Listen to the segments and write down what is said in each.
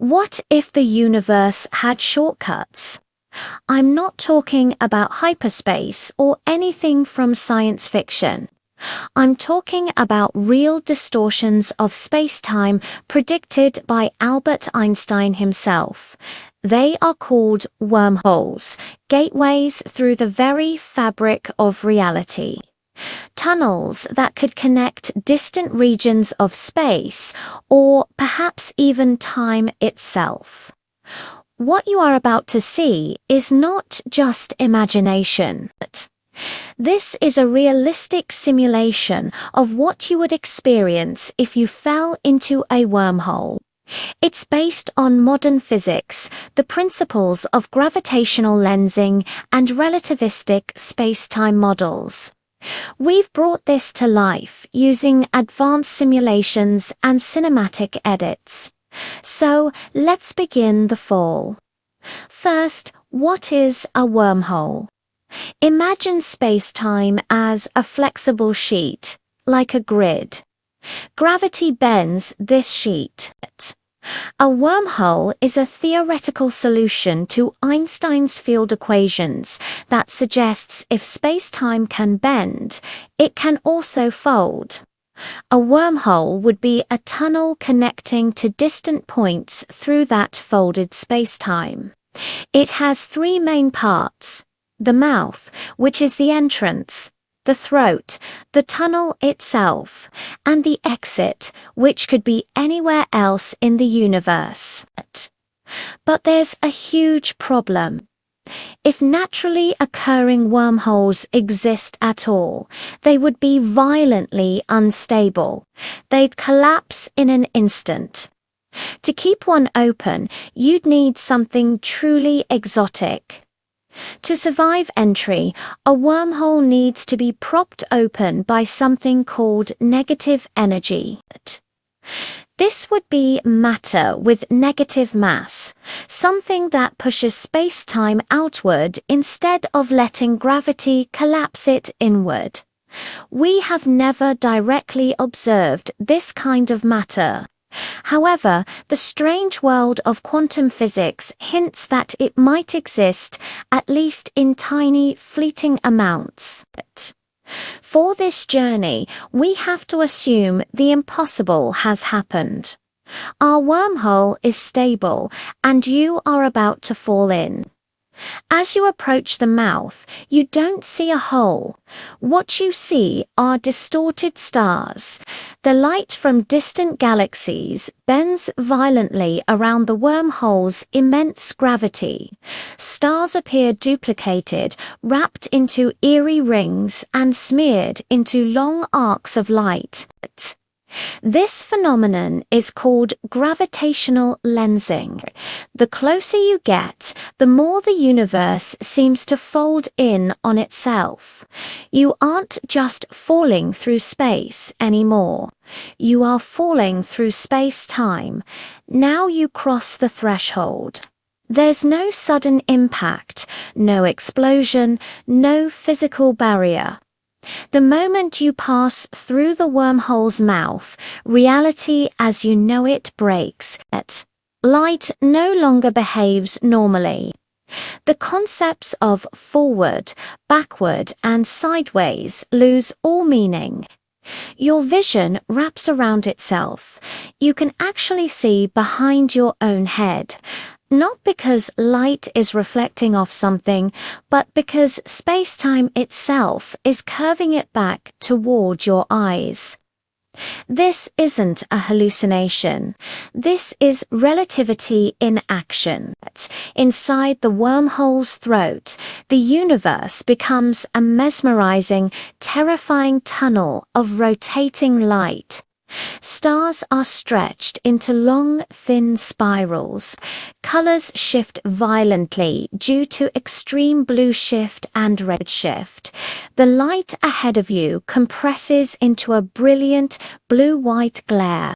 What if the universe had shortcuts? I'm not talking about hyperspace or anything from science fiction. I'm talking about real distortions of space-time predicted by Albert Einstein himself. They are called wormholes, gateways through the very fabric of reality. Tunnels that could connect distant regions of space, or perhaps even time itself. What you are about to see is not just imagination. This is a realistic simulation of what you would experience if you fell into a wormhole. It's based on modern physics, the principles of gravitational lensing, and relativistic space-time models. We've brought this to life using advanced simulations and cinematic edits. So let's begin the fall. First, what is a wormhole? Imagine space-time as a flexible sheet, like a grid. Gravity bends this sheet. A wormhole is a theoretical solution to Einstein's field equations that suggests if space-time can bend, it can also fold. A wormhole would be a tunnel connecting to distant points through that folded space-time. It has three main parts: the mouth, which is the entrance, the throat, the tunnel itself, and the exit, which could be anywhere else in the universe. But there's a huge problem. If naturally occurring wormholes exist at all, they would be violently unstable. They'd collapse in an instant. To keep one open, you'd need something truly exotic. To survive entry, a wormhole needs to be propped open by something called negative energy. This would be matter with negative mass, something that pushes space-time outward instead of letting gravity collapse it inward. We have never directly observed this kind of matter. However, the strange world of quantum physics hints that it might exist, at least in tiny, fleeting amounts. For this journey, we have to assume the impossible has happened. Our wormhole is stable, and you are about to fall in. As you approach the mouth, you don't see a hole. What you see are distorted stars. The light from distant galaxies bends violently around the wormhole's immense gravity. Stars appear duplicated, wrapped into eerie rings, and smeared into long arcs of light. This phenomenon is called gravitational lensing. The closer you get, the more the universe seems to fold in on itself. You aren't just falling through space anymore. You are falling through space-time. Now you cross the threshold. There's no sudden impact, no explosion, no physical barrier. The moment you pass through the wormhole's mouth, reality as you know it breaks. Light no longer behaves normally. The concepts of forward, backward, and sideways lose all meaning. Your vision wraps around itself. You can actually see behind your own head. Not because light is reflecting off something, but because space-time itself is curving it back toward your eyes. This isn't a hallucination. This is relativity in action. Inside the wormhole's throat, the universe becomes a mesmerizing, terrifying tunnel of rotating light. Stars are stretched into long, thin spirals. Colors shift violently due to extreme blue shift and red shift. The light ahead of you compresses into a brilliant blue-white glare.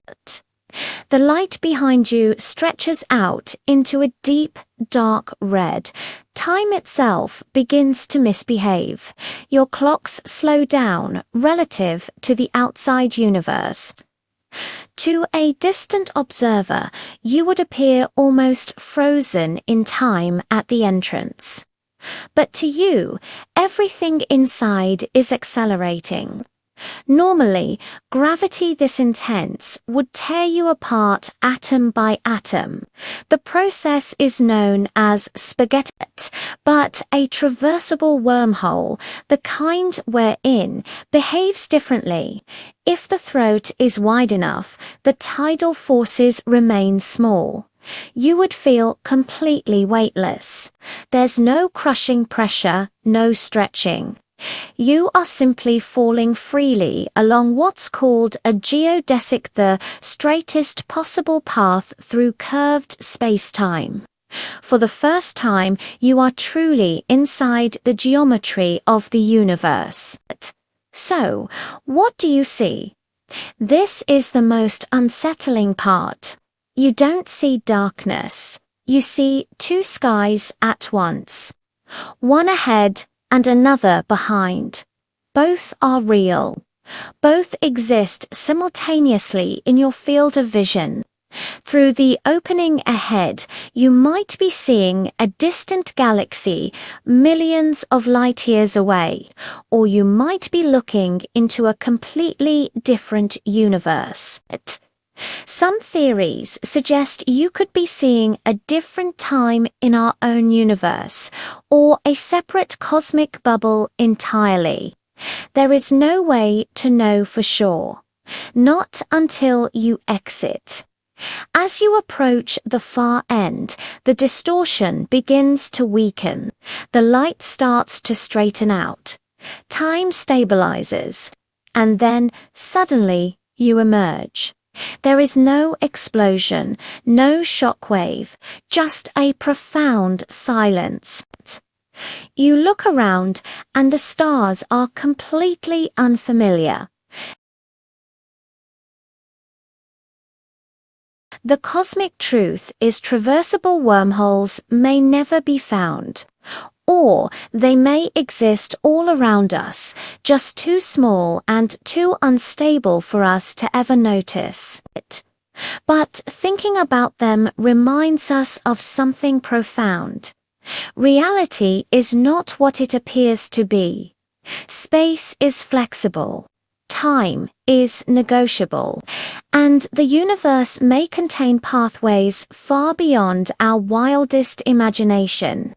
The light behind you stretches out into a deep, dark red. Time itself begins to misbehave. Your clocks slow down relative to the outside universe. To a distant observer, you would appear almost frozen in time at the entrance. But to you, everything inside is accelerating. Normally, gravity this intense would tear you apart atom by atom. The process is known as spaghetti, but a traversable wormhole, the kind we're in, behaves differently. If the throat is wide enough, the tidal forces remain small. You would feel completely weightless. There's no crushing pressure, no stretching. You are simply falling freely along what's called a geodesic, the straightest possible path through curved space-time. For the first time, you are truly inside the geometry of the universe. So, what do you see? This is the most unsettling part. You don't see darkness. You see two skies at once. One ahead and another behind. Both are real. Both exist simultaneously in your field of vision. Through the opening ahead, you might be seeing a distant galaxy millions of light years away, or you might be looking into a completely different universe. Some theories suggest you could be seeing a different time in our own universe, or a separate cosmic bubble entirely. There is no way to know for sure. Not until you exit. As you approach the far end, the distortion begins to weaken. The light starts to straighten out. Time stabilizes. And then, suddenly, you emerge. There is no explosion, no shockwave, just a profound silence. You look around and the stars are completely unfamiliar. The cosmic truth is traversable wormholes may never be found. Or they may exist all around us, just too small and too unstable for us to ever notice it. But thinking about them reminds us of something profound. Reality is not what it appears to be. Space is flexible. Time is negotiable. And the universe may contain pathways far beyond our wildest imagination.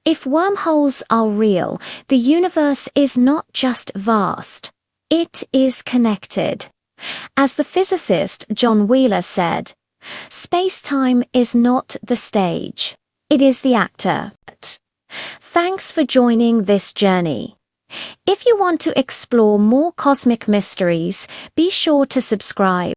If wormholes are real, the universe is not just vast, it is connected. As the physicist John Wheeler said, space-time is not the stage, it is the actor. Thanks for joining this journey. If you want to explore more cosmic mysteries, be sure to subscribe.